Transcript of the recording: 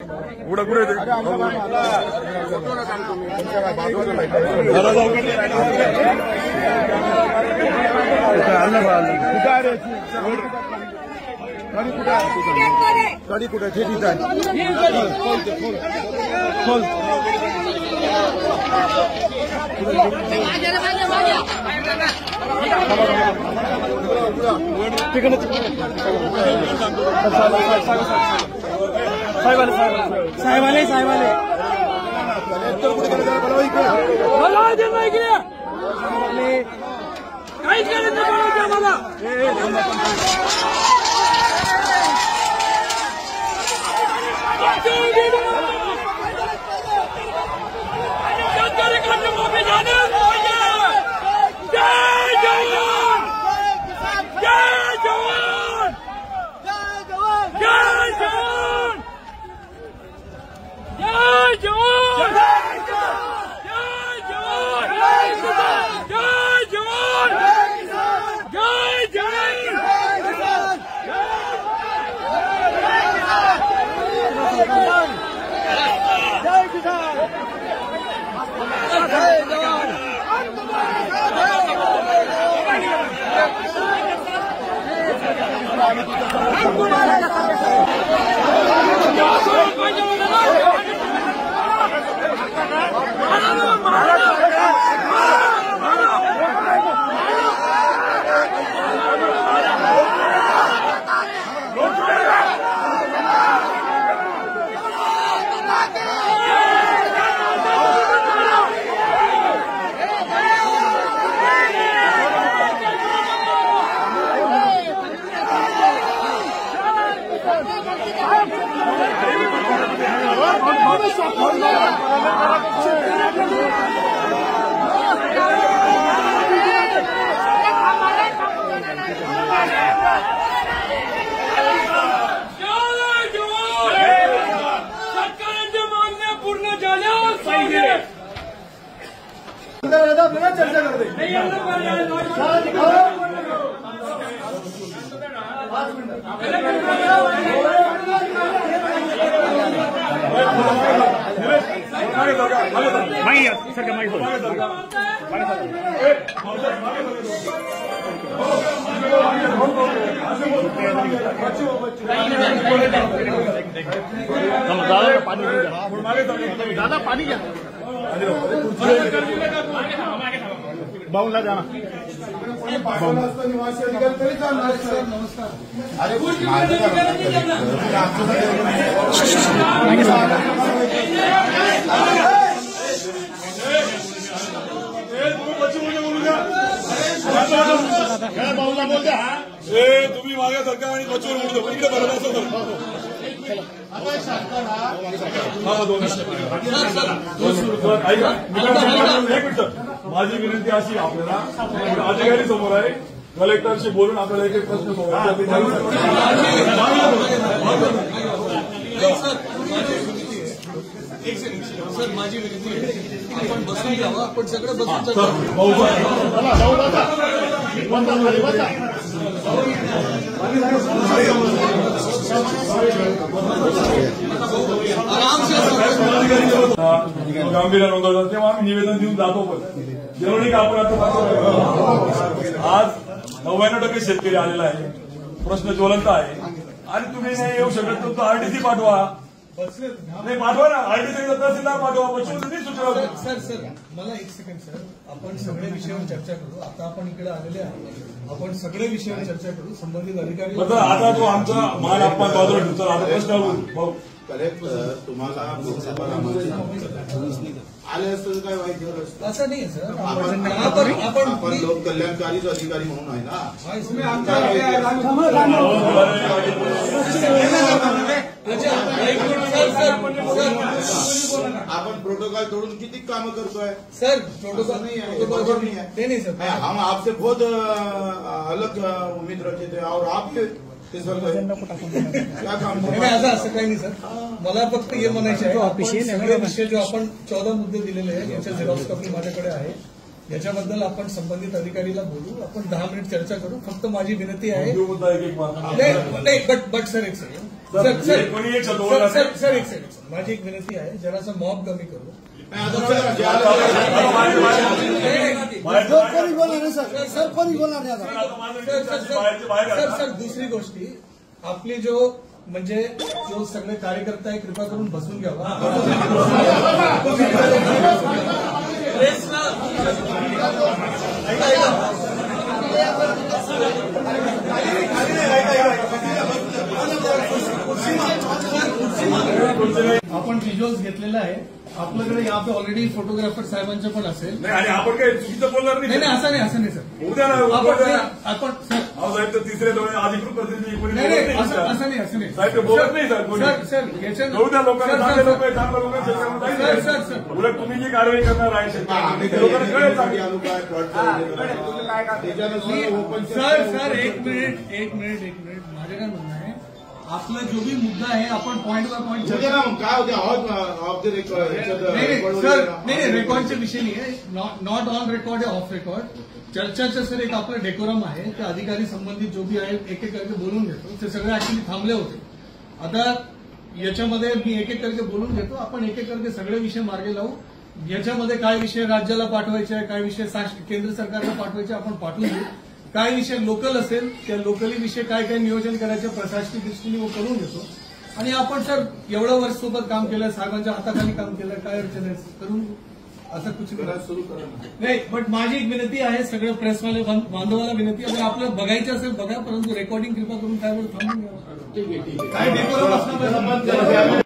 उडा कुठे गाडी कुठे ठेवीत आहे साहेबाले काहीच करायचं मला चर्चा करते दादा पानी घ्या बाऊला जाना निवासी अधिकारी तरी चालणार सर नमस्कार बाऊला बोलते हा तुम्ही मागे सरकार आणि बचवर बोलतो इकडे बरोबर माझी विनंती अशी आपल्याला अधिकारी समोर आहे कलेक्टरशी बोलून आपल्याला एक एक प्रश्न सर माझी विनंती आपण बसून घ्यावं आपण सगळं बसून गांभीर्य नोंदवतात तेव्हा आम्ही निवेदन देऊन जातो पण जेवढी का आपण आता आज 99% शेतकरी आलेला आहे प्रश्न ज्वलंत आहे आणि तुम्ही नाही येऊ शकत तर आरटीसी पाठवा नाही पाठवा ना आरटीसी तहसीलदार पाठवा पशुधन सूचना सर मला एक सेकंड सर आपण सगळ्या विषयावर चर्चा करू आता आपण इकडे आलेले आहे आपण सगळ्या विषयावर चर्चा करू संबंधित अधिकारी आता तो आमचा मान अपमान बाजूला ठेवतो आता प्रश्न कलेक्टर तुम्हाला आले असतं काय वाईट झालं असं नाही सर आपण लोक कल्याणकारी अधिकारी म्हणून आहे ना आपण प्रोटोकॉल तोडून किती कामं करतोय सर प्रोटोकॉल नहीं सर हम आपसे बहुत अलग उम्मीद रखते थे और आप असं काही नाही सर मला फक्त हे म्हणायचे आहे सगळे विषय जो आपण 14 मुद्दे दिलेले आहेत याच्या झेरॉक्स कॉपी माझ्याकडे आहे याच्याबद्दल आपण संबंधित अधिकारीला बोलू आपण 10 मिनिट चर्चा करू फक्त माझी विनंती आहे नाही बट सर एक सेकंड कोणी एक शब्द बोलला नाही. सर एक सेकंड माझी एक विनंती आहे जरासा मॉब कमी करू कोणी बोलणार नाही सर कोणी बोलणार नाही आता. सर दुसरी गोष्टी आपली जो म्हणजे जो सगळे कार्यकर्ते आहे कृपा करून बसून घ्यावा आपण व्हिज्युअल्स घेतलेला आहे आपल्याकडे यहाँ पे ऑलरेडी फोटोग्राफर साहेबांचं पण असेल नाही आणि आपण काही चुकीचं बोलणार नाही नाही. असं नाही सर उद्या ना आपण सर साहेब तर तिसरे दोन अधिकृत प्रतिनिधी कोणी नाही बोलत नाही नाही, सर. असं नाही साहेब ते बोलत नाही सर कोणी. सर याच्या उद्या लोकांना चांगले लोक आहे चांगल्या लोकांना शेतकऱ्यांना सर, जायचं. सर. उलट तुम्ही जी कारवाई करणार आहे शेतकऱ्यांना ते लोकांना कळेल चांगलं. सर एक मिनिट माझं काय म्हणणं आहे आपला जो भी मुद्दा आहे आपण पॉईंट बाय पॉईंट उद्या ना मग काय होते ऑफ द नाही रेकॉर्डचा विषय नाही आहे नॉट ऑन रेकॉर्ड आहे ऑफ रेकॉर्ड चर्चाचं सर एक आपलं डेकोरम आहे ते अधिकारी संबंधित जो भी आहे एक एक करके बोलून घेतो ते सगळे ऍक्च्युली थांबले होते आता याच्यामध्ये मी एक एक करके बोलून घेतो आपण एक एक करके सगळे विषय मार्गे लावू याच्यामध्ये काय विषय राज्याला पाठवायचे आहे काय विषय केंद्र सरकारला पाठवायचे आपण पाठवून घेऊ काय विषय लोकल असेल त्या लोकली विषय काय काय नियोजन करायचं प्रशासकीय दृष्टीने वो करून घेतो आणि आपण सर एवढं वर्ष सोबत काम केलं साहेबांच्या हाताखाली काम केलं काय अडचण आहे करून असं कुछ सुरू करा नाही बट माझी एक विनंती आहे सगळं प्रेसवाले बांधवाला विनंती अगर आपल्याला बघायचं असेल बघा परंतु रेकॉर्डिंग कृपा करून काय वेळ थांबून घ्यावं ठीक आहे काय डेकोरम असणार